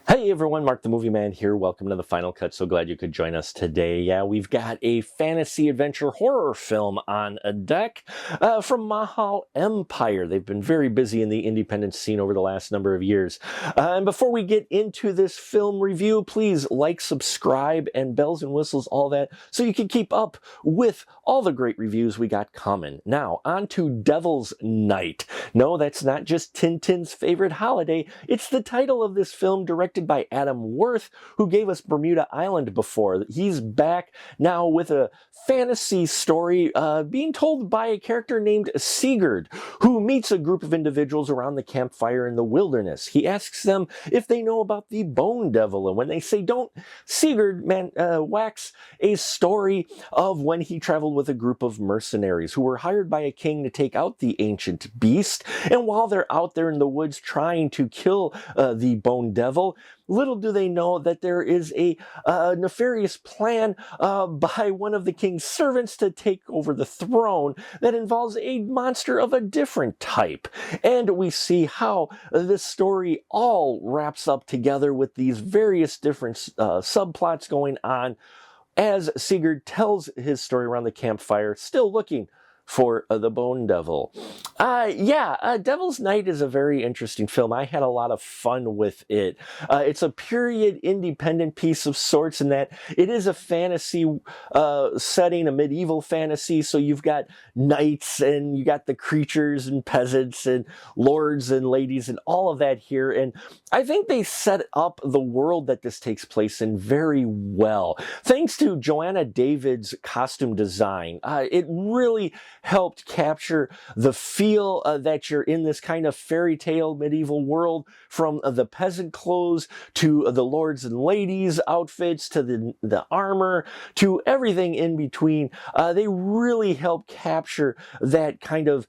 Hey everyone, Mark the Movie Man here. Welcome to the Final Cut. So glad you could join us today. Yeah, we've got a fantasy adventure horror film on a deck from Mahal Empire. They've been very busy in the independent scene over the last number of years. And before we get into this film review, please like, subscribe, and bells and whistles, all that, so you can keep up with all the great reviews we got coming. Now, on to Devil's Night. No, that's not just Tintin's favorite holiday. It's the title of this film, directed by Adam Worth, who gave us Bermuda Island before. He's back now with a fantasy story being told by a character named Sigurd, who meets a group of individuals around the campfire in the wilderness. He asks them if they know about the Bone Devil, and when they say don't, Sigurd whacks a story of when he traveled with a group of mercenaries who were hired by a king to take out the ancient beast. And while they're out there in the woods trying to kill the Bone Devil, little do they know that there is a nefarious plan by one of the king's servants to take over the throne that involves a monster of a different type. And we see how this story all wraps up together with these various different subplots going on as Sigurd tells his story around the campfire, still looking for the Bone Devil. Devil's Night is a very interesting film. I had a lot of fun with it. It's a period independent piece of sorts in that it is a fantasy setting, a medieval fantasy, so you've got knights and you got the creatures and peasants and lords and ladies and all of that here, and I think they set up the world that this takes place in very well. Thanks to Joanna David's costume design, it really helped capture the feel that you're in this kind of fairy tale medieval world, from the peasant clothes to the lords and ladies outfits to the armor to everything in between. They really help capture that kind of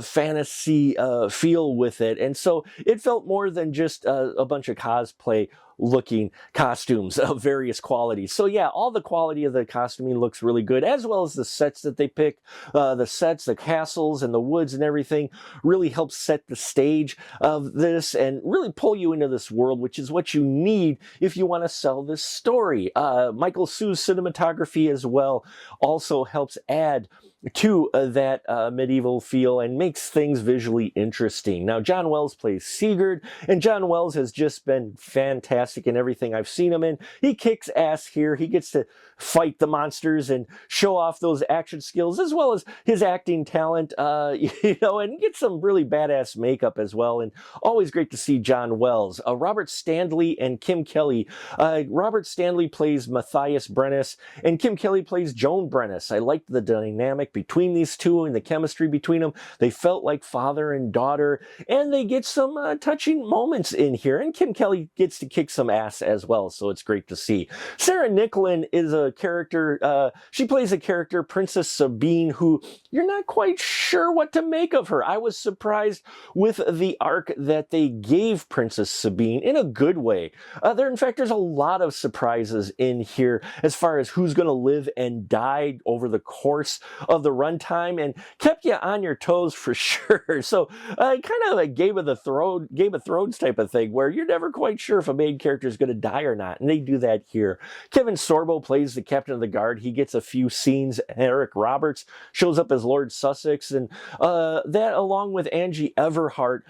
fantasy feel with it, and so it felt more than just a bunch of cosplay looking costumes of various qualities. So yeah, all the quality of the costuming looks really good, as well as the sets that they pick. The sets, the castles, and the woods and everything really help set the stage of this and really pull you into this world, which is what you need if you want to sell this story. Michael Sue's cinematography as well also helps add to that medieval feel and makes things visually interesting. Now, John Wells plays Sigurd, and John Wells has just been fantastic in everything I've seen him in. He kicks ass here. He gets to fight the monsters and show off those action skills, as well as his acting talent, and get some really badass makeup as well. And always great to see John Wells. Robert Stanley and Kim Kelly. Robert Stanley plays Matthias Brennis, and Kim Kelly plays Joan Brennis. I liked the dynamic between these two and the chemistry between them. They felt like father and daughter, and they get some touching moments in here, and Kim Kelly gets to kick some ass as well, so it's great to see. Sarah Nicklin is a character, she plays a character, Princess Sabine, who you're not quite sure what to make of her. I was surprised with the arc that they gave Princess Sabine in a good way. In fact, there's a lot of surprises in here as far as who's going to live and die over the course of the runtime, and kept you on your toes for sure. So kind of a Game of Thrones type of thing, where you're never quite sure if a main character is going to die or not, and they do that here. Kevin Sorbo plays the captain of the guard. He gets a few scenes. Eric Roberts shows up as Lord Sussex, and that, along with Angie Everhart,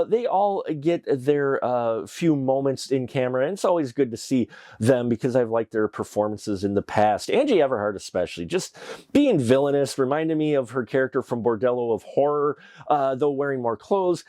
they all get their few moments in camera, and it's always good to see them because I've liked their performances in the past. Angie Everhart especially, just being villainous, reminded me of her character from Bordello of Horror, though wearing more clothes.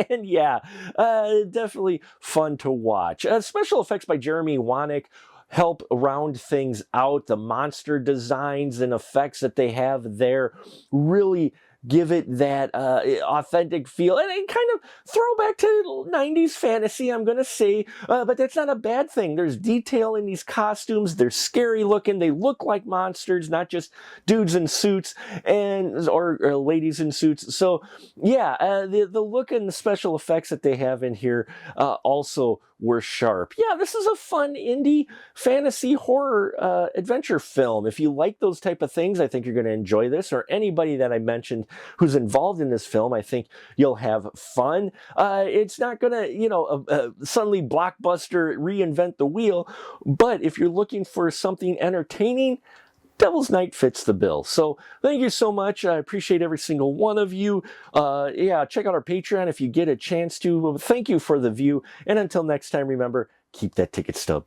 And yeah, definitely fun to watch. Special effects by Jeremy Wanick help round things out. The monster designs and effects that they have there really give it that authentic feel, and it kind of throwback to 90s fantasy, I'm gonna say, but that's not a bad thing. There's detail in these costumes. They're scary looking. They look like monsters, not just dudes in suits or ladies in suits. So yeah, the look and the special effects that they have in here also were sharp. Yeah, this is a fun indie fantasy horror adventure film. If you like those type of things, I think you're going to enjoy this. Or anybody that I mentioned who's involved in this film, I think you'll have fun. It's not going to, suddenly blockbuster reinvent the wheel. But if you're looking for something entertaining, Devil's Night fits the bill. So thank you so much. I appreciate every single one of you. Yeah, check out our Patreon if you get a chance to. Thank you for the view. And until next time, remember, keep that ticket stub.